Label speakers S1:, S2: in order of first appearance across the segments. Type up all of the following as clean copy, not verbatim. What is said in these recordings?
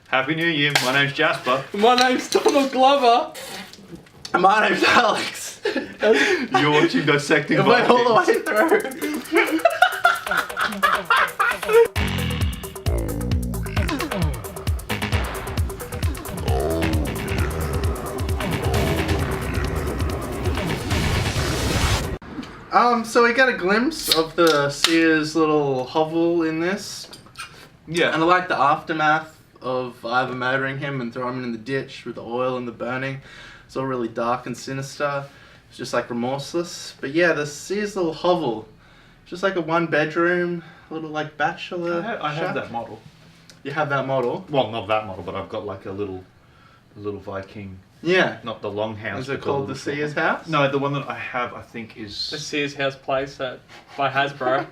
S1: Happy New Year. My name's Jasper.
S2: My name's Donald Glover.
S3: My name's Alex.
S1: You're watching Dissecting
S3: It went all the
S1: Vikings.
S3: way through. So we get a glimpse of the Seer's little hovel in this.
S1: Yeah.
S3: And I like the aftermath of either murdering him and throwing him in the ditch with the oil and the burning. It's all really dark and sinister. It's just like remorseless. But yeah, the Seer's little hovel. Just like a one bedroom, little like bachelor
S1: I have
S3: shack.
S1: that model.
S3: You have that model?
S1: Well, not that model, but I've got like a little Viking.
S3: Yeah.
S1: Not the long house.
S3: Is it called the Seer's house?
S1: No, the one that I have, I think, is...
S2: The Sears House playset by Hasbro.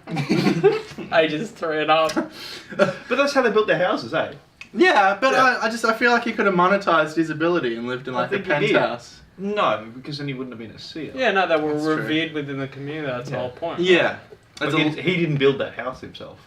S2: Ages 3 and up.
S1: But that's how they built their houses, eh?
S3: Yeah, but
S1: Yeah.
S3: I feel like he could have monetized his ability and lived in
S1: I
S3: like a
S1: think he did.
S3: penthouse.
S1: No, because then he wouldn't have been a seer.
S2: Yeah, no, they were
S3: That's true.
S2: revered within the community. That's the whole point.
S3: Yeah.
S1: But
S3: It's
S1: he didn't build that house himself.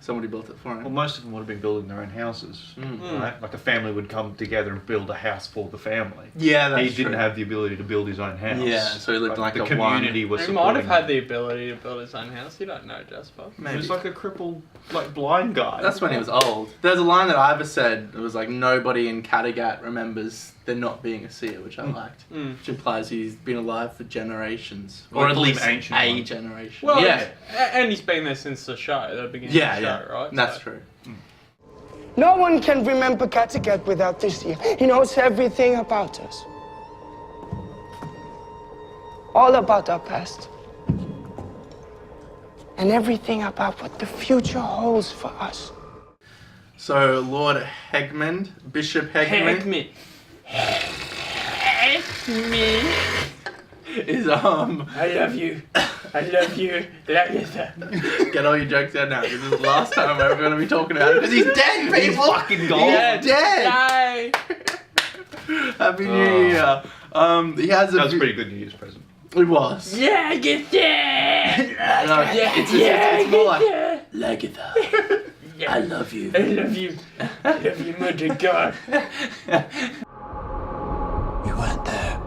S3: Somebody built it for him.
S1: Well, most of them would have been building their own houses,
S3: Mm.
S1: right? Like a family would come together and build a house for the family.
S3: Yeah, that's
S1: He didn't
S3: true.
S1: have the ability to build his own house.
S3: Yeah, so he lived in like
S1: the
S3: a
S1: community was
S2: He might have
S1: supporting
S2: had
S1: him.
S2: the ability to build his own house. You don't know, Jasper.
S1: He
S3: Maybe.
S1: was like a crippled, like blind guy.
S3: That's when he was old. There's a line that Ivor said. It was like, nobody in Kattegat remembers there not being a seer, which I liked.
S2: Mm.
S3: Which implies he's been alive for generations.
S1: Well,
S3: Or at
S1: call him
S3: least
S1: ancient
S3: a
S1: one.
S3: generation.
S2: Well,
S3: yeah.
S2: and he's been there since the show, the beginning
S3: Yeah,
S2: of the
S3: yeah.
S2: show, right?
S3: That's
S2: So-
S3: true.
S4: No one can remember Kattegat without this year. He knows everything about us. All about our past. And everything about what the future holds for us.
S3: So, Lord Heahmund, Bishop Heahmund, is,
S2: I love you. I love you.
S3: get all your jokes out now, because this is the last time we're ever going to be talking about it, because he's dead, people!
S1: He's fucking gone.
S3: He's dead!
S2: Yay!
S3: Happy New Year! He has a...
S1: That was a pretty good New Year's present.
S3: It was.
S2: Yeah, get dead!
S3: No, it's more like...
S2: Lagatha.
S3: I love you.
S2: I love you. I love you, mother God.
S5: You weren't there.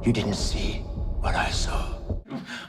S5: You didn't see what I saw.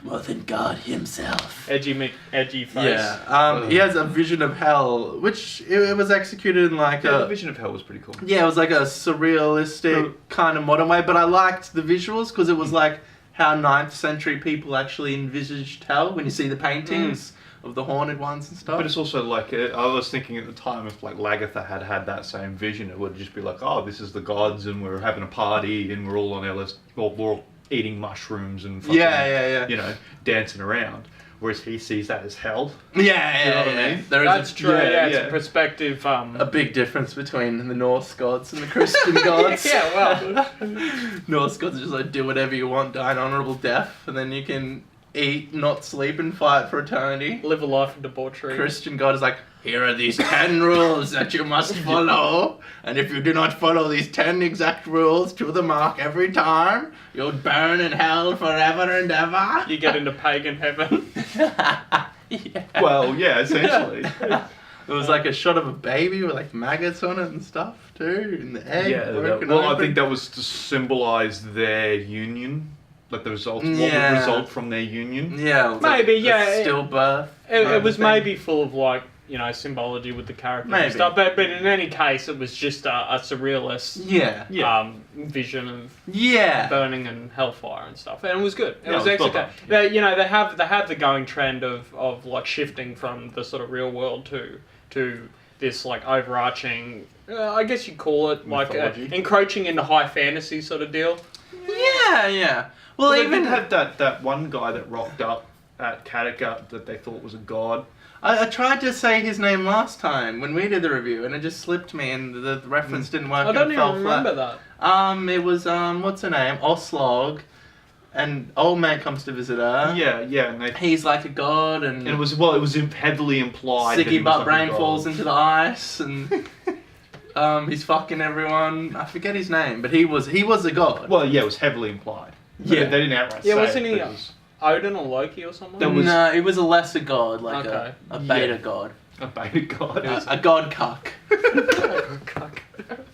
S3: More than God himself.
S2: Edgy face.
S3: Yeah, he has a vision of hell, which it was executed in like
S1: Yeah, the
S3: a...
S1: Vision of Hell was pretty cool.
S3: Yeah, it was like a surrealistic kind of modern way, but I liked the visuals because it was like how 9th century people actually envisaged hell when you see the paintings of the haunted ones and stuff.
S1: But it's also like, I was thinking at the time, if like Lagatha had had that same vision, it would just be like, oh, this is the gods and we're having a party and we're all on LSD, we're all eating mushrooms and fucking,
S3: Yeah.
S1: you know, dancing around. Whereas he sees that as hell.
S3: Yeah,
S1: You know what I mean?
S3: There is
S2: That's true. Yeah, it's
S1: yeah.
S2: a perspective.
S3: a big difference between the Norse gods and the Christian gods.
S2: Yeah, well.
S3: Norse gods are just like, do whatever you want, die an honourable death, and then you can eat, not sleep, and fight for eternity.
S2: Live a life of debauchery.
S3: Christian God is like, here are these 10 rules that you must follow, and if you do not follow these 10 exact rules to the mark every time, you'll burn in hell forever and ever.
S2: You get into pagan heaven.
S3: Yeah.
S1: Well, yeah, essentially.
S3: It was like a shot of a baby with like maggots on it and stuff too, in the egg.
S1: Yeah,
S3: broken
S1: well, I
S3: open.
S1: think that was to symbolise their union. Like the result, what
S3: Yeah.
S1: would result from their union.
S3: Yeah, it was
S2: Maybe,
S3: like
S2: yeah,
S3: a stillbirth.
S2: It was
S3: thing.
S2: maybe full of like, you know, symbology with the character
S3: Maybe.
S2: and stuff. But in any case, it was just a surrealist
S3: Yeah.
S2: vision of
S3: Yeah.
S2: burning and hellfire and stuff, and it was good. It
S1: Yeah,
S2: was
S1: it was
S2: excellent.
S1: well done,
S2: They, you know, they have the going trend of like shifting from the sort of real world to this like overarching, I guess you'd call it like
S1: Mythology.
S2: encroaching into high fantasy sort of deal.
S3: Yeah. Well,
S1: Well, they
S3: even
S1: even had that one guy that rocked up at Kattegat that they thought was a god.
S3: I tried to say his name last time when we did the review, and it just slipped me, and the reference didn't work.
S2: I don't
S3: and it
S2: even
S3: fell
S2: remember
S3: flat.
S2: that.
S3: It was what's her name? Oslog, and old man comes to visit her.
S1: Yeah, and
S3: He's like a god, and
S1: it was heavily implied. that he
S3: Siggy
S1: was
S3: butt
S1: like a
S3: brain
S1: god.
S3: falls into the ice, and he's fucking everyone. I forget his name, but he was a god.
S1: Well, yeah, it was heavily implied.
S3: Yeah.
S1: They didn't outright
S2: Yeah,
S1: say
S2: wasn't
S1: it,
S2: he
S1: but it was
S2: Odin or Loki or something?
S1: That was-
S3: No, it was a lesser god, like
S2: Okay.
S3: a beta
S1: Yeah.
S3: god.
S1: a beta god.
S3: A god cuck.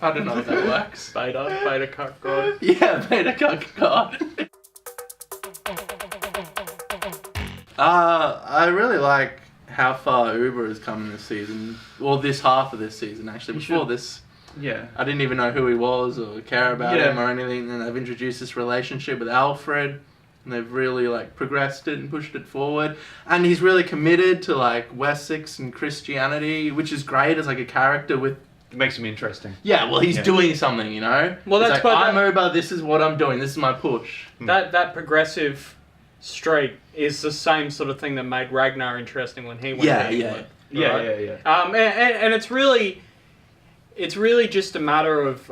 S3: I don't know if that works.
S2: Beta cuck god.
S3: Yeah, beta cuck god. I really like how far Uber has come this season. Well, this half of this season, actually. Before this,
S1: Yeah.
S3: I didn't even know who he was or care about
S1: Yeah.
S3: him or anything. And they've introduced this relationship with Alfred. And they've really, like, progressed it and pushed it forward. And he's really committed to, like, Wessex and Christianity, which is great as, like, a character with...
S1: It makes him interesting.
S3: Yeah, well, he's
S1: Yeah.
S3: doing something, you know?
S2: Well,
S3: It's
S2: that's
S3: like,
S2: what
S3: I'm Uber, this is what I'm doing, this is my push.
S2: That progressive streak is the same sort of thing that made Ragnar interesting when he went
S3: Yeah,
S2: to
S3: yeah.
S2: England.
S1: Yeah,
S2: right?
S1: yeah.
S2: And it's really just a matter of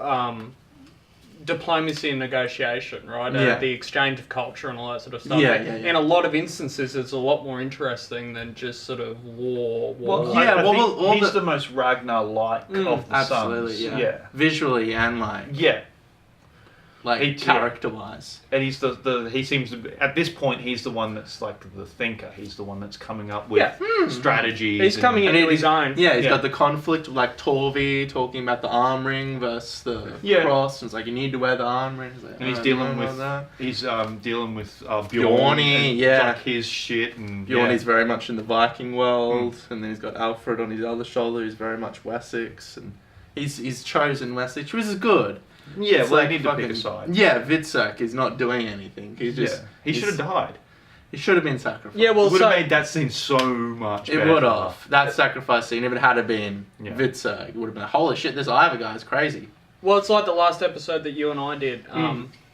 S2: diplomacy and negotiation, right?
S3: Yeah.
S2: The exchange of culture and all that sort of stuff.
S3: Yeah,
S2: And
S3: yeah, yeah.
S2: in a lot of instances, it's a lot more interesting than just sort of war.
S1: Well,
S3: Yeah,
S1: I
S3: well,
S1: think
S3: all
S1: he's
S3: the-
S1: the most Ragnar-like of the
S3: Absolutely,
S1: sons.
S3: yeah. Visually and, like,
S1: He-
S3: character-wise.
S1: And he's he seems to be, at this point, he's the one that's like the thinker. He's the one that's coming up with strategies.
S2: He's coming
S3: And
S2: into
S3: it-
S2: his own.
S3: Yeah, he's
S1: Yeah.
S3: got the conflict of, like, Torvi talking about the arm ring versus the
S1: Yeah.
S3: cross. And it's like, you need to wear the arm ring. It's like,
S1: And he's
S3: "Oh,
S1: dealing
S3: no,
S1: with
S3: no."
S1: dealing with Bjorn,
S3: Bjorny,
S1: and,
S3: yeah.
S1: like his shit and
S3: Bjorn's very much in the Viking world, and then he's got Alfred on his other shoulder, who's very much Wessex, and he's chosen Wessex, which is good.
S1: yeah.
S3: It's
S1: Well,
S3: like
S1: they need to pick
S3: fucking-
S1: a side.
S3: Yeah, Vidsec is not doing anything. He's just
S1: He should have died.
S3: He should have been sacrificed.
S2: Yeah, well,
S1: Would
S2: so
S1: have made that scene so much.
S3: it
S1: better.
S3: would have. That sacrifice scene, if it had been
S1: Yeah.
S3: Vidsec, it would have been holy shit. This Ivor guy is crazy.
S2: Well, it's like the last episode that you and I did.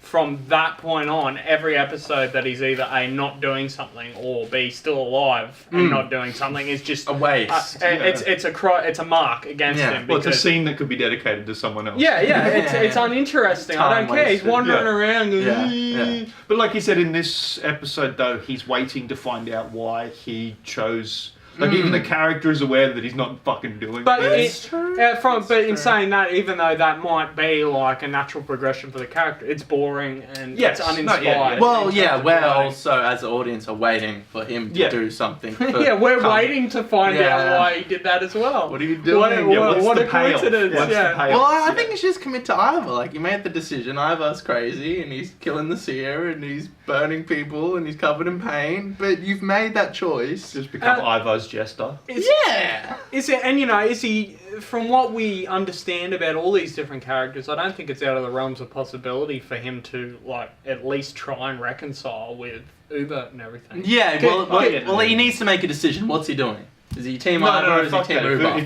S2: From that point on, every episode that he's either A, not doing something, or B, still alive and not doing something is just
S3: A waste.
S2: it's a mark against
S3: Yeah.
S2: him.
S1: Well, it's a
S2: because-
S1: scene that could be dedicated to someone else.
S2: Yeah, it's uninteresting. I
S3: Time
S2: don't care. He's
S3: wasted.
S2: wandering
S1: Yeah.
S2: around. Going,
S3: Yeah, yeah.
S1: But like you said in this episode, though, he's waiting to find out why he chose. Like even the character is aware that he's not fucking doing.
S2: But
S1: this.
S2: in saying that, even though that might be like a natural progression for the character, it's boring and
S1: Yes.
S2: it's
S1: No,
S2: uninspired.
S1: yeah.
S3: Well,
S2: in
S3: yeah,
S2: terms of
S3: we're
S2: writing.
S3: also, as the audience, are waiting for him to
S1: Yeah.
S3: do something.
S2: Yeah, we're waiting to find
S3: Yeah.
S2: out why he did that as well.
S3: What are you doing?
S2: What
S1: the
S2: a
S1: payoff?
S2: coincidence!
S1: What's the
S2: Yeah.
S1: payoff?
S3: Well, I
S1: Yeah.
S3: think you should just commit to Ivor. Like, you made the decision. Ivor's crazy, and he's killing the seer, and he's burning people, and he's covered in pain. But you've made that choice.
S1: Just become Ivar's jester.
S3: Yeah.
S2: Is it? And you know, is he? From what we understand about all these different characters, I don't think it's out of the realms of possibility for him to like at least try and reconcile with Uber and everything.
S3: Yeah, well,
S1: Okay.
S3: well, he needs to make a decision. What's he doing? Is he team
S1: No,
S3: Ivor or is he
S1: fuck
S3: team
S1: that.
S3: Uber?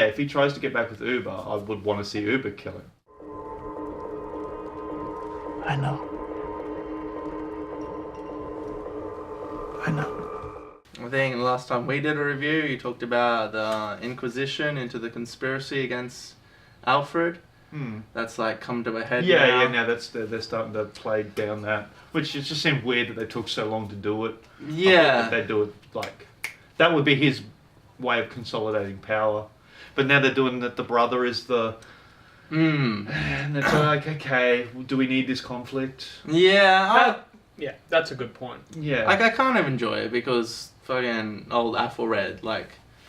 S1: If he tries to get back with Uber, I would want to see Uber kill him.
S5: I know. I know.
S3: I think the last time we did a review, you talked about the Inquisition into the conspiracy against Alfred. That's like come to a head
S1: Yeah,
S3: now.
S1: yeah. Now they're starting to play down that, which it just seemed weird that they took so long to do it. I thought
S3: Yeah.
S1: that they'd do it like that would be his way of consolidating power. But now they're doing that. The brother is the. And it's like, okay, do we need this conflict?
S3: Yeah.
S2: Yeah, that's a good point.
S1: Yeah.
S3: Like, I kind of enjoy it because fucking old Athelred, like,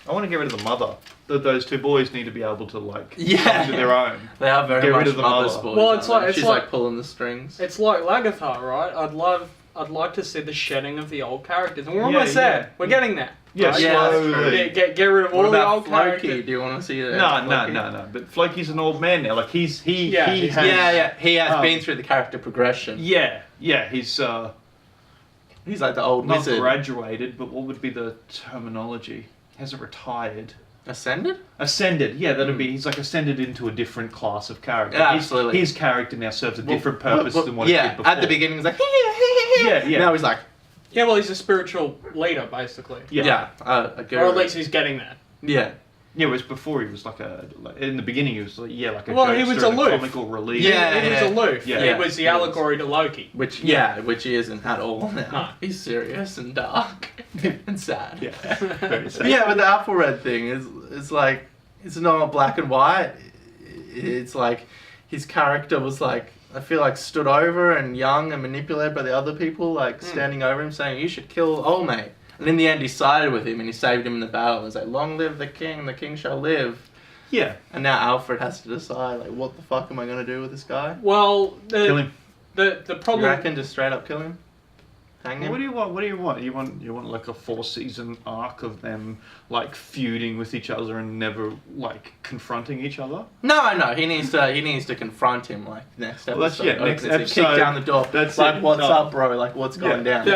S1: I want to get rid of the mother. Those two boys need to be able to like
S3: Yeah.
S1: come to their own.
S3: they are very
S1: Get rid
S3: much
S1: of the
S3: mother's
S1: mother.
S3: boys.
S2: Well,
S3: aren't
S2: it's like-
S3: they?
S2: it's
S3: she's
S2: like-
S3: like pulling the strings.
S2: It's like Lagathar, right? I'd like to see the shedding of the old characters, and we're
S1: Yeah,
S2: almost there.
S1: yeah.
S2: We're getting there.
S1: Yeah,
S2: right?
S3: Yeah, that's
S1: slowly.
S3: true.
S2: Get rid of
S3: What
S2: all the
S3: about
S2: old
S3: Floki?
S2: characters.
S3: Do you want to see that?
S1: No. But Floki's an old man now. Like he
S2: Yeah,
S1: he
S2: he's-
S1: has.
S3: Yeah. He has
S1: Um,
S3: been through the character progression.
S1: Yeah. He's
S3: He's like the old
S1: not
S3: wizard.
S1: graduated, but what would be the terminology? He hasn't retired.
S3: Ascended?
S1: Ascended, yeah, that'd be. He's like ascended into a different class of character.
S3: Yeah, absolutely.
S1: His character now serves a different purpose than what
S3: yeah,
S1: it did before.
S3: at the beginning, he's like,
S1: Yeah.
S3: Now he's like,
S2: Yeah, well, he's a spiritual leader, basically.
S1: Yeah.
S3: a guru.
S2: Or at least he's getting there.
S3: Yeah.
S1: Yeah, whereas before he was like in the beginning he was like like a
S2: Well, he
S1: jokester
S2: was
S1: and a
S2: aloof.
S1: comical relief.
S3: Yeah.
S2: It was aloof.
S1: Yeah.
S2: It was the
S3: It was.
S2: allegory to Loki.
S3: Which he isn't at all now.
S2: No.
S3: He's serious and dark and sad.
S1: Yeah. Very sad.
S3: Yeah, but the Athelred thing is like, it's not black and white. It's like his character was like, I feel like stood over and young and manipulated by the other people, like standing over him saying, you should kill old mate. And in the end he sided with him and he saved him in the battle. It's like, long live the king shall live.
S1: Yeah.
S3: And now Alfred has to decide, like, what the fuck am I going to do with this guy?
S2: Well,
S1: Kill him.
S2: the
S3: You
S2: problem.
S3: reckon just straight up kill him? Hang him?
S1: What do you want? What do you want? You want like a 4-season arc of them like feuding with each other and never like confronting each other?
S3: No, he needs to confront him, like, next episode.
S1: Well, that's- yeah, next
S3: Opens it,
S1: episode,
S3: kick down the door.
S1: that's
S3: like,
S1: it,
S3: what's
S1: no.
S3: up, bro? Like, what's going down?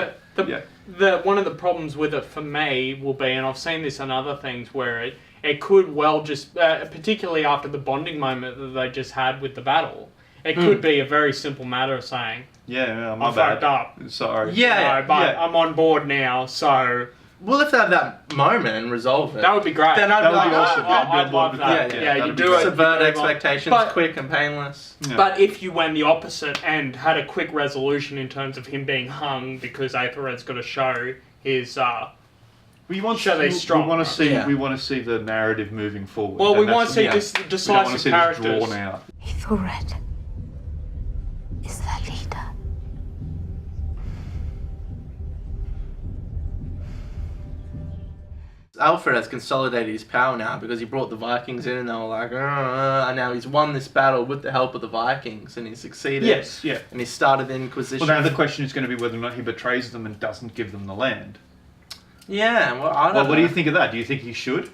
S2: The one of the problems with it for me will be, and I've seen this on other things, where it could well just, particularly after the bonding moment that they just had with the battle, it could be a very simple matter of saying,
S1: Yeah,
S2: I fucked up.
S1: Sorry.
S3: Yeah,
S2: but I'm on board now, so
S3: Well, if they have that moment and resolve it,
S2: that would be great.
S3: then I'd
S1: That
S3: be
S1: would be
S3: like,
S1: awesome.
S3: oh,
S1: I'd be
S2: I'd
S1: on board
S2: love
S1: with
S2: that.
S1: that.
S2: Yeah,
S1: Yeah,
S2: you
S1: that'd be
S2: do
S1: great.
S2: it.
S3: subvert
S2: you move on.
S3: expectations,
S2: But-
S3: quick and painless.
S1: Yeah.
S2: But if you went the opposite and had a quick resolution in terms of him being hung because Aethelred's got to show his,
S1: We want
S2: Show they strong,
S1: We want to see.
S3: Yeah.
S1: We want to see the narrative moving forward.
S2: well, we
S1: and
S2: want to
S1: that's-
S2: see
S3: yeah.
S1: We don't want to
S2: decisive
S1: see
S2: characters.
S1: this drawn out.
S6: Aethelred is the leader.
S3: Alfred has consolidated his power now because he brought the Vikings in and they were like, and now he's won this battle with the help of the Vikings and he succeeded.
S1: Yes, yeah.
S3: And he started the Inquisition.
S1: Well, now the question is going to be whether or not he betrays them and doesn't give them the land.
S3: Yeah, well, I don't know.
S1: Well, what do you think of that? Do you think he should?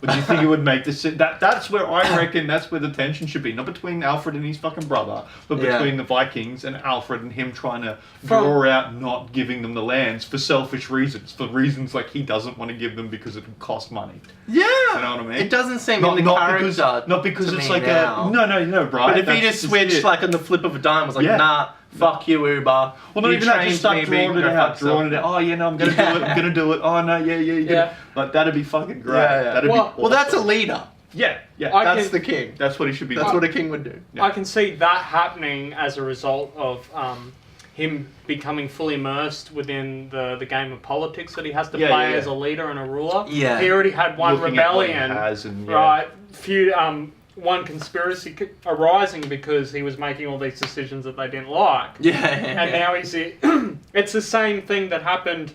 S1: Or do you think he would make this... That's where I reckon that's where the tension should be. Not between Alfred and his fucking brother, but
S3: Yeah.
S1: between the Vikings and Alfred and him trying to draw out not giving them the lands for selfish reasons. For reasons like he doesn't want to give them because it would cost money.
S3: Yeah!
S1: You know what I mean?
S3: It doesn't seem in the character
S1: not because
S3: to
S1: it's
S3: me
S1: like
S3: now.
S1: a... No, right?
S3: But if he
S1: That's
S3: just switched
S1: it.
S3: like on the flip of a dime, was like,
S1: Yeah.
S3: nah, fuck you, Uber.
S1: Well, not
S3: You
S1: even that,
S3: trained
S1: just start
S3: me,
S1: drawing it
S3: go
S1: out,
S3: fuck
S1: drawing it
S3: yourself.
S1: out. Oh, yeah, no, I'm going to do it, I'm going to do it. Oh, no, yeah.
S2: Yeah.
S1: Like, that'd be fucking great.
S3: Yeah.
S1: That'd
S2: Well-
S1: be awesome.
S3: Well, that's a leader.
S1: Yeah.
S3: That's the king.
S1: That's what he should be
S3: That's
S1: doing.
S3: what a king would do.
S1: Yeah.
S2: I can see that happening as a result of him becoming fully immersed within the game of politics that he has to
S1: Yeah,
S2: play
S1: yeah.
S2: as a leader and a ruler.
S3: Yeah.
S2: He already had one
S1: Looking at what he
S2: rebellion,
S1: has and, yeah.
S2: right? One conspiracy arising because he was making all these decisions that they didn't like.
S3: Yeah.
S2: And now he's it's the same thing that happened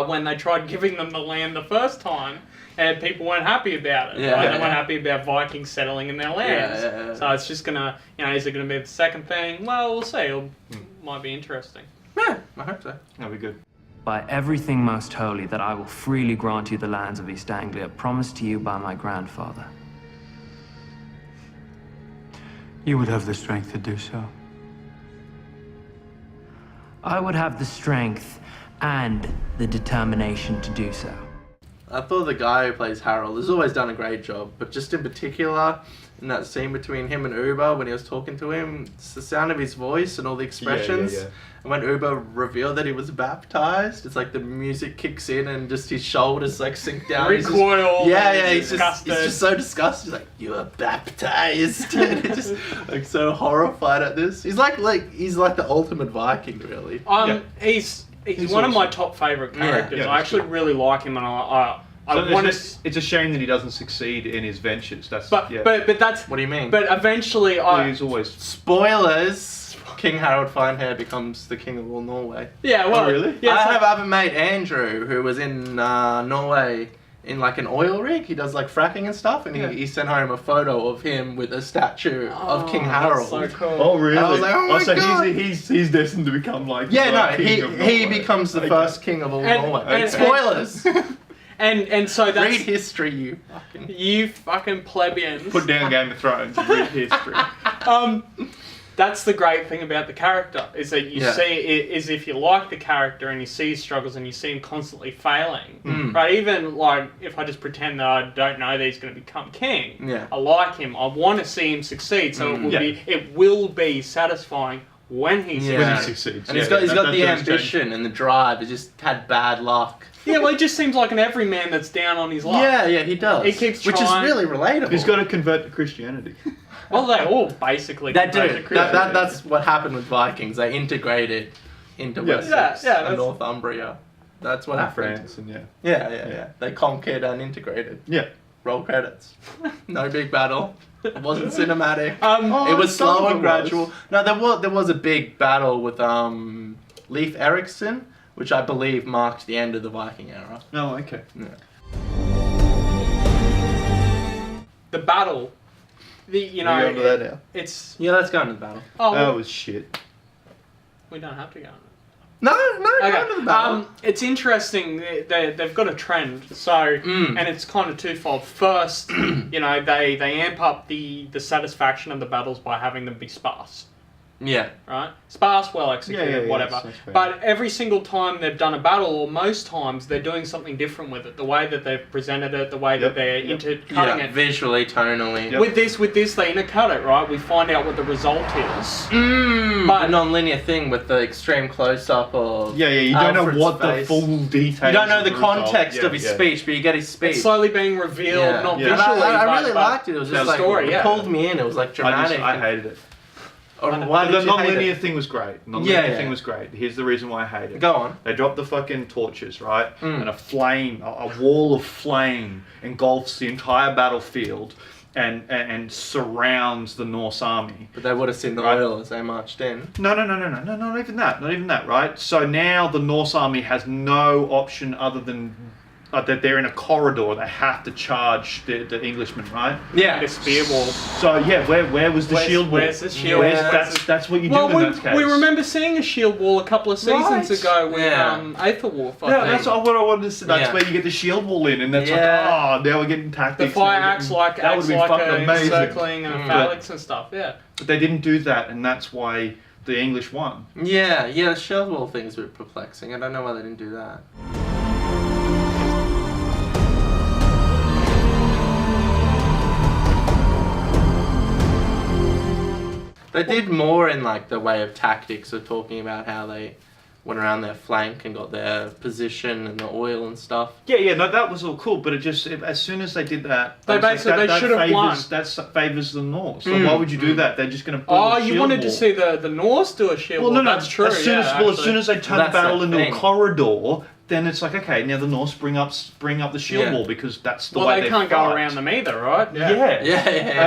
S2: when they tried giving them the land the first time, and people weren't happy about it.
S3: Yeah.
S2: Right? They weren't happy about Vikings settling in their lands.
S3: Yeah.
S2: So it's just gonna, is it gonna be the second thing? Well, we'll see. It might be interesting.
S3: Yeah, I hope so.
S1: That'd be good.
S7: By everything most holy that I will freely grant you the lands of East Anglia, promised to you by my grandfather.
S5: You would have the strength to do so.
S7: I would have the strength and the determination to do so.
S3: I thought the guy who plays Harold has always done a great job, but just in particular, in that scene between him and Uber when he was talking to him, it's the sound of his voice and all the expressions.
S1: Yeah.
S3: And when Uber revealed that he was baptized, it's like the music kicks in and just his shoulders like sink down. He's just-
S2: Recoil.
S3: he's
S2: disgusted.
S3: just so disgusted. He's like, "You are baptized." And he's just like so horrified at this. He's like the ultimate Viking, really.
S2: He's
S1: He's
S2: one of my
S1: awesome.
S2: top favorite characters.
S1: Yeah,
S2: I
S1: he's
S2: actually
S1: good.
S2: really like him, and I
S1: So
S2: want
S1: it's a shame that he doesn't succeed in his ventures. That's
S2: but that's.
S3: What do you mean?
S2: But eventually,
S1: he's always
S3: Spoilers. King Harold Finehair becomes the king of all Norway.
S2: yeah. Well,
S1: Oh, really?
S2: Yeah.
S3: I have a mate, Andrew, who was in Norway in like an oil rig. He does like fracking and stuff, and he sent home a photo of him with a statue of King Harold.
S2: So cool.
S1: Oh really?
S3: I was like, oh my
S1: so
S3: God.
S1: he's destined to become like
S3: Yeah, no,
S1: king of
S3: he
S1: Norway.
S3: becomes the
S1: Okay.
S3: first king of all
S2: And-
S3: Norway.
S2: and-
S3: Spoilers.
S2: And so that's
S3: Read history, you fucking.
S2: you fucking plebeians.
S1: Put down Game of Thrones and read history.
S2: That's the great thing about the character is that you
S3: Yeah.
S2: see it is if you like the character and you see his struggles and you see him constantly failing,
S3: Mm.
S2: right? Even like if I just pretend that I don't know that he's going to become king,
S3: Yeah.
S2: I like him. I want to see him succeed. So it will be satisfying when he succeeds.
S1: When he succeeds.
S3: And
S1: Yeah,
S3: he's got
S1: that
S3: the
S1: does change.
S3: ambition and the drive. He just had bad luck.
S2: Yeah, well, he just seems like an everyman that's down on his luck.
S3: Yeah, he does.
S2: He keeps
S3: which
S2: trying.
S3: is really relatable.
S1: He's got to convert to Christianity.
S2: Well, they all basically
S3: That
S2: convert to
S3: dude.
S2: Christianity.
S3: That's what happened with Vikings. They integrated into
S1: Yeah.
S3: Wessex
S2: Yeah,
S3: and
S2: that's-
S3: Northumbria. That's what happened.
S1: France and yeah.
S3: Yeah. They conquered and integrated.
S1: Yeah.
S3: Roll credits. No big battle. It wasn't cinematic.
S1: Oh,
S3: It was
S1: some of
S3: slow
S1: it
S3: and gradual.
S1: was.
S3: No, there was a big battle with Leif Erikson, which I believe marked the end of the Viking era.
S1: No, okay.
S3: Yeah.
S2: the battle. You know,
S1: We're going to that now.
S2: it's
S3: Yeah, let's go into the battle.
S1: That was shit.
S2: we don't have to go.
S3: No, go into the battle.
S2: It's interesting. They've got a trend. So, and it's kind of twofold. First, you know, they amp up the satisfaction of the battles by having them be sparse.
S3: Yeah.
S2: Right? Sparse, well executed, whatever.
S1: that's fair.
S2: But every single time they've done a battle, or most times, they're doing something different with it. The way that they've presented it, the way that they're intercutting it.
S3: Visually, tonally.
S2: With this, they intercut it, right? We find out what the result is.
S3: But a non-linear thing with the extreme close-up of
S1: you don't know
S3: Alfred's
S1: what
S3: face.
S1: the full details.
S3: You don't know the
S1: result.
S3: context of his speech, but you get his speech.
S2: It's slowly being revealed, not
S3: And
S2: visually.
S3: I really
S2: but
S3: liked it. It was just
S2: the
S3: like,
S2: story,
S3: it pulled me in. It was like dramatic.
S1: I hated it.
S3: Why did
S1: The
S3: you
S1: non-linear
S3: hate it?
S1: thing was great. Non-linear thing
S3: yeah.
S1: was great. Here's the reason why I hate it.
S3: Go on.
S1: They dropped the fucking torches, right? And a flame, a wall of flame engulfs the entire battlefield and surrounds the Norse army.
S3: But they would have seen the
S1: Right.
S3: oil as they marched in.
S1: No, not even that, right? So now the Norse army has no option other than that they're in a corridor. They have to charge the Englishmen, right?
S3: Yeah.
S2: the spear wall.
S1: So yeah, where was the shield wall?
S2: Where's the shield wall?
S1: That's what you do
S2: Well,
S1: in that case.
S2: we remember seeing a shield wall a couple of seasons
S1: Right.
S2: ago with
S3: Yeah.
S2: Aethelwolf, I
S1: Yeah,
S2: think.
S1: that's what I wanted to say. That's
S3: Yeah.
S1: where you get the shield wall in, and that's
S3: Yeah.
S1: like, now we're getting
S2: The
S1: tactics.
S2: fire
S1: and
S2: acts like
S1: that would be fucking
S2: a
S1: amazing.
S2: encircling and a phalanx and stuff, yeah.
S1: But they didn't do that, and that's why the English won.
S3: Yeah, the shield wall thing is a bit perplexing. I don't know why they didn't do that. They did more in like the way of tactics of talking about how they went around their flank and got their position and the oil and stuff.
S1: Yeah, no, that was all cool, but as soon as they did that,
S2: They
S1: I was like,
S2: basically- they should have won.
S1: That favors the North. So why would you do that? They're just going to build
S2: Oh,
S1: a
S2: you
S1: shield
S2: wanted
S1: wall.
S2: to see the Norse do a shield
S1: Well,
S2: wall.
S1: no,
S2: That's true,
S1: As soon as they turn the
S3: That's
S1: battle
S3: the
S1: into
S3: thing.
S1: a corridor, then it's like, okay, now the Norse bring up the shield
S3: Yeah.
S1: wall because that's the
S2: well,
S1: way
S2: they can't go
S1: fight.
S2: around them either, right?
S3: Yeah,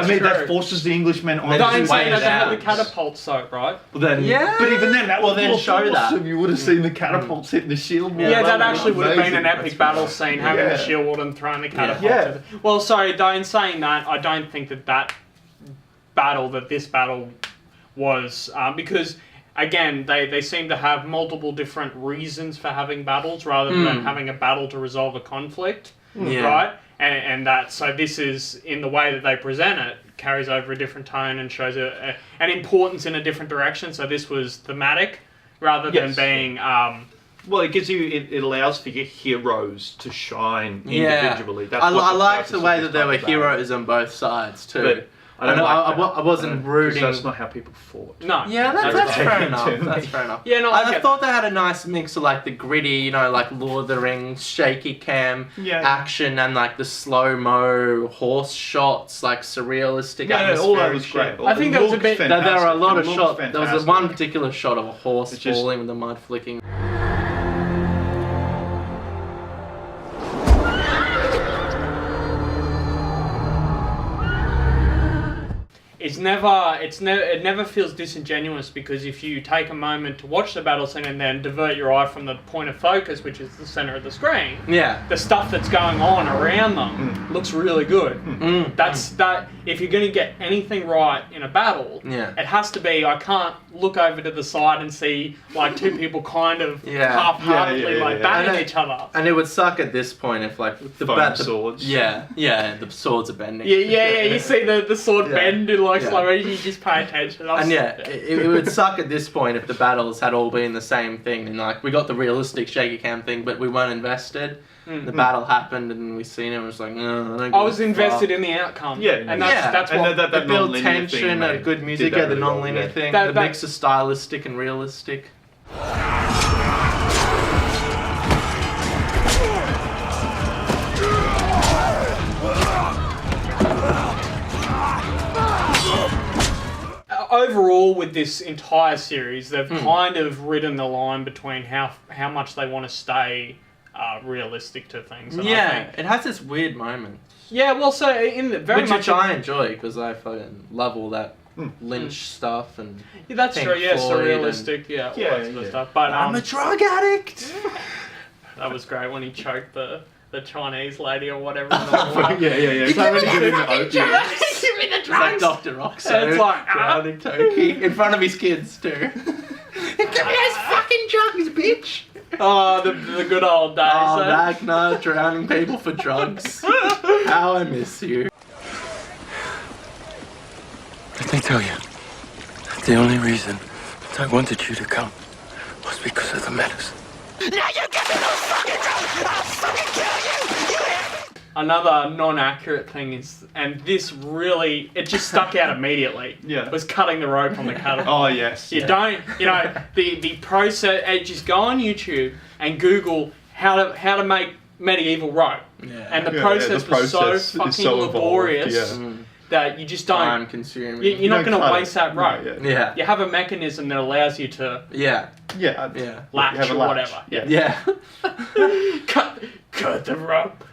S1: I mean,
S2: true.
S1: that forces the Englishmen on
S2: Don't
S1: to
S2: say
S3: way
S2: that they had the
S3: down.
S2: catapult soap, right?
S1: Well, then,
S3: Yeah.
S1: but even then, that
S3: Well,
S1: would
S3: then show that.
S1: awesome. You would have seen the catapults hitting the shield wall.
S2: Yeah,
S3: well,
S2: that actually would have been an
S1: amazing.
S2: epic battle scene, having
S1: Yeah.
S2: the shield wall and throwing the catapult.
S1: Yeah.
S2: to the- Well, sorry, in saying that, I don't think that this battle was, because, again, they seem to have multiple different reasons for having battles rather than having a battle to resolve a conflict,
S3: Yeah.
S2: right? And that, so this is, in the way that they present it, carries over a different tone and shows an importance in a different direction. So this was thematic rather than
S1: Yes.
S2: being...
S1: Well, it gives you. It allows for your heroes to shine
S3: Yeah.
S1: individually. That's
S3: I
S1: what
S3: liked the
S1: purpose
S3: way
S1: of
S3: that
S1: this
S3: there were
S1: type of battle.
S3: heroes on both sides too.
S1: But I don't like that.
S3: I wasn't
S1: 'Cause
S3: rooting.
S1: That's not how people fought.
S2: No.
S3: Yeah, that's
S1: That's
S3: fair
S1: right.
S3: enough. That's fair enough.
S2: Yeah, no, I
S3: I
S2: get
S3: thought they had a nice mix of like the gritty, like Lord of the Rings, shaky cam
S1: Yeah.
S3: action, and like the slow mo horse shots, like surrealistic.
S1: Yeah, all that
S3: atmospheric
S1: was
S3: shit.
S1: great.
S2: I think
S1: It
S2: there was a
S1: looked
S2: bit-
S3: There were a
S1: fantastic.
S3: lot
S1: It
S3: of
S1: looked
S3: shots. There was
S1: fantastic.
S3: one particular shot of a horse
S1: It's just-
S3: falling with the mud flicking.
S2: It never feels disingenuous, because if you take a moment to watch the battle scene and then divert your eye from the point of focus, which is the center of the screen,
S3: Yeah.
S2: the stuff that's going on around them looks really good. That if you're going to get anything right in a battle,
S3: Yeah.
S2: it has to be, I can't look over to the side and see like two people kind of
S3: Yeah.
S2: half-heartedly
S1: Yeah,
S2: like
S1: yeah.
S2: batting
S3: And
S2: each other.
S3: And it would suck at this point if like the
S1: Foam swords.
S3: Yeah, the swords are bending.
S2: Yeah, you see the sword
S3: Yeah.
S2: bend in like
S3: Yeah.
S2: slow motion, you just pay attention.
S3: And it would suck at this point if the battles had all been the same thing, and like we got the realistic shaky cam thing, but we weren't invested. The battle happened, and we seen it, and it was like, no,
S2: I was invested in the outcome.
S1: Yeah,
S2: and
S3: Yeah.
S2: that's
S1: And
S2: what.
S1: that
S3: It built
S1: non-linear
S3: tension,
S1: thing,
S3: a
S1: mate,
S3: good
S1: did
S3: music,
S1: that
S3: yeah, the
S1: really well,
S3: non-linear
S1: yeah.
S3: thing,
S2: That-
S3: the
S2: that-
S3: mix of stylistic and realistic.
S2: Overall, with this entire series, they've kind of ridden the line between how much they want to stay realistic to things. And I
S3: Yeah,
S2: think,
S3: it has this weird moment,
S2: yeah. Well, so in the very
S3: which
S2: much
S3: I enjoy because I fucking love all that Lynch stuff and.
S2: yeah, that's
S3: Pink
S2: true. Yeah,
S3: Floyd
S2: surrealistic. Yeah, all
S1: Yeah,
S2: that sort of
S1: yeah.
S2: stuff. But
S3: I'm a drug addict.
S2: that was great when he choked the the Chinese lady or whatever. In the water.
S1: yeah. Somebody give him the opium.
S2: Give me the
S3: It's like
S2: drugs.
S3: Dr. Oxo.
S2: And it's like,
S3: drowning Toki in front of his kids too. Give me those fucking drugs, bitch.
S2: Oh, the good old days.
S3: Oh,
S2: eh?
S3: Ragnar drowning people for drugs. How I miss you.
S5: Let me tell you, the only reason that I wanted you to come was because of the medicine.
S2: Another non-accurate thing is, and this really, it just stuck out immediately.
S1: Yeah.
S2: Was cutting the rope on the cattle.
S1: Oh yes.
S2: You don't, the process. Just go on YouTube and Google how to make medieval rope.
S3: Yeah.
S2: And the
S1: Yeah,
S2: process
S1: the
S2: was so
S1: process is
S2: fucking
S1: so involved,
S2: laborious
S1: yeah.
S2: that you just don't.
S3: Time consuming.
S2: You're not
S1: don't
S2: going to
S1: cut
S2: waste
S1: it.
S2: that rope.
S1: No,
S3: Yeah.
S2: You have a mechanism that allows you to
S3: Yeah.
S1: Yeah.
S3: Yeah.
S2: latch
S1: You have a
S2: or
S1: latch.
S2: whatever. Yeah.
S3: Yeah.
S2: Cut the rope.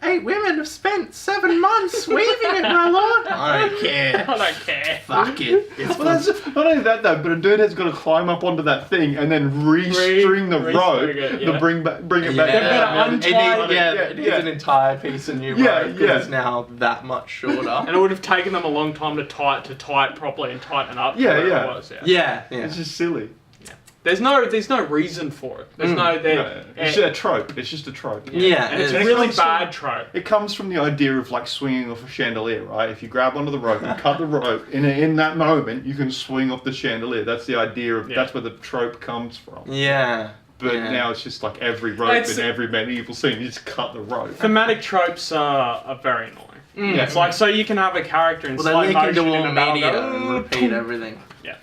S3: 8 women have spent 7 months weaving it, my lord. I don't care.
S2: I don't care.
S3: Fuck it. It's
S1: Well, that's not only that though, but a dude has got to climb up onto that thing and then restring the rope
S2: it,
S1: to
S2: yeah.
S1: bring it back
S2: They've got to
S1: down.
S2: untie
S3: it needs an entire piece of new
S1: Yeah,
S3: rope because
S1: yeah.
S3: it's now that much shorter.
S2: And it would have taken them a long time to tie it properly and tighten up.
S1: Yeah,
S2: where
S1: yeah.
S2: It was,
S3: Yeah.
S1: It's just silly.
S2: There's no reason for it. There's
S1: No, it's just a trope. It's just a trope.
S3: Yeah.
S2: and it's a
S1: it
S2: really
S1: comes from-
S2: bad trope.
S1: It comes from the idea of like swinging off a chandelier, right? If you grab onto the rope and cut the rope, in that moment you can swing off the chandelier. That's the idea of.
S2: Yeah.
S1: That's where the trope comes from.
S3: Yeah.
S1: But
S3: Yeah.
S1: now it's just like every rope
S2: It's-
S1: in every medieval scene, you just cut the rope.
S2: Thematic tropes are very annoying.
S1: Yeah.
S2: It's like, so you can have a character in
S3: Well, they
S2: slow
S3: link into
S2: motion in
S3: all
S2: a battle
S3: media
S2: go,
S3: and repeat everything.
S2: Yeah.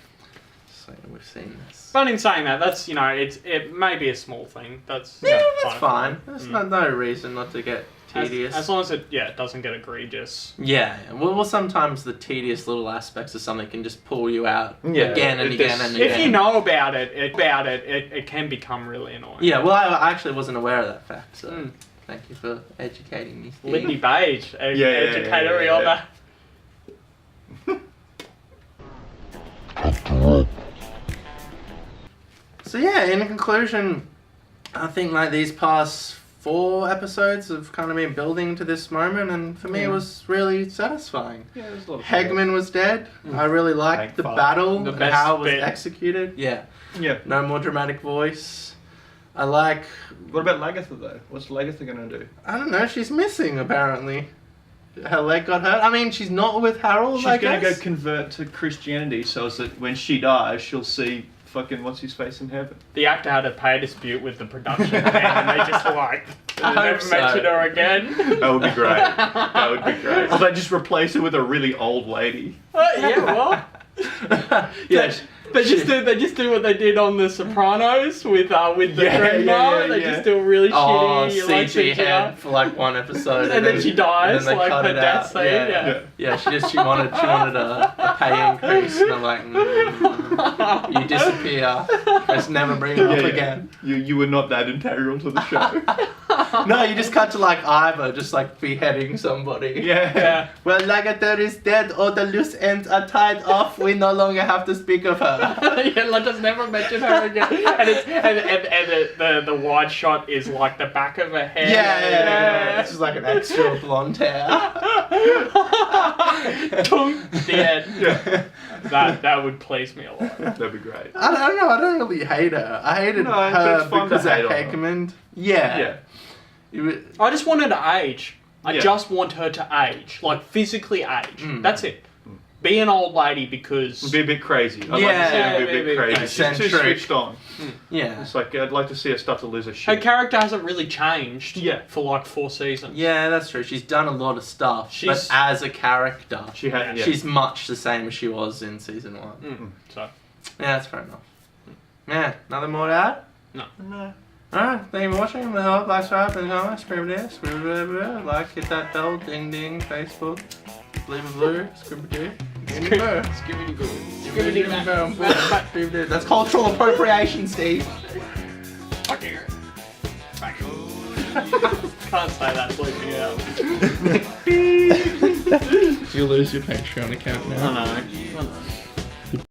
S3: So we've seen this.
S2: But in saying that, that's, it may be a small thing. That's
S3: That's fine. There's no reason not to get tedious.
S2: As long as it doesn't get egregious.
S3: Yeah. Well, sometimes the tedious little aspects of something can just pull you out
S1: Yeah,
S3: again and
S1: it
S3: again
S1: does-
S3: and again.
S2: If you know about it, it can become really annoying.
S3: Yeah, well, I actually wasn't aware of that fact, so thank you for educating me. Steve.
S2: Lindy Page, educator
S1: yeah,
S2: on
S1: yeah.
S2: that.
S3: So yeah, in conclusion, I think like these past 4 episodes have kind of been building to this moment, and for me it was really satisfying.
S1: Yeah, there's a lot of
S3: Heahmund was dead. I really liked
S1: Thank
S3: the
S1: fuck.
S3: battle
S2: The
S3: and
S2: best
S3: how it was
S2: bit.
S3: executed. Yeah,
S1: Yeah.
S3: no more dramatic voice. I like.
S1: What about Lagatha though? What's Lagatha gonna do?
S3: I don't know. She's missing apparently. Her leg got hurt. I mean, she's not with Harold.
S1: She's
S3: I
S1: gonna
S3: guess.
S1: go convert to Christianity so that when she dies, she'll see fucking what's his face in heaven.
S2: The actor had a pay dispute with the production and they just
S3: I
S2: never
S3: hope so.
S2: mentioned her again.
S1: That would be great. That would be great. Or they just replace her with a really old lady.
S2: Yeah, well.
S3: Yeah.
S2: They just do what they did on The Sopranos with the
S1: Yeah,
S2: grandma.
S1: yeah,
S2: They
S1: yeah.
S2: just do a really
S3: Oh,
S2: shitty like
S3: CG
S2: CGI.
S3: head for like 1 episode,
S2: And then she dies,
S3: and then they
S2: like
S3: cut
S2: her
S3: it
S2: death
S3: out.
S2: scene. Yeah.
S3: Yeah, she wanted a pay increase, and I'm like, you disappear. Let's never bring it up again.
S1: You were not that integral to the show.
S3: No, you just cut to like Ivor just like beheading somebody.
S1: Yeah.
S3: Well, Lagatha is dead. All the loose ends are tied off. We no longer have to speak of her.
S2: Yeah, let us never mention her again. And it's the wide shot is like the back of her head.
S3: Yeah. It's just like an extra blonde hair.
S2: Tongue, the end.
S3: Yeah.
S2: That would please me a lot.
S1: That'd be great.
S3: I don't know. I don't really hate her. I hated
S1: No, but
S3: her
S1: it's fun
S3: because
S1: to
S3: of
S1: hate on her.
S3: Heahmund. Yeah.
S1: Yeah.
S2: I just want her to age. I
S1: Yeah.
S2: just want her to age. Like, physically age.
S3: Mm.
S2: That's it. Be an old lady because...
S1: It'd be a bit crazy. I'd like to see
S3: Yeah,
S1: her be a bit crazy. She's too
S3: eccentric.
S1: switched on.
S3: Yeah.
S1: It's like, I'd like to see her start to lose her
S2: Her
S1: shit.
S2: character hasn't really changed
S1: Yeah.
S2: for like 4 seasons.
S3: Yeah, that's true. She's done a lot of stuff, but
S2: She's-
S3: as a character,
S1: She had, yeah.
S3: she's much the same as she was in season 1.
S2: So,
S3: Yeah, that's fair enough. Yeah, nothing more to add?
S2: no.
S3: Alright, thank you for watching. Remember to help, like, subscribe, and comment, scream this, like, hit that bell, ding ding, Facebook, leave a blue, scream do. That's cultural appropriation, Steve.
S2: Fuck you. Can't say that, bleep me out.
S3: You'll lose your Patreon account now.
S2: I know.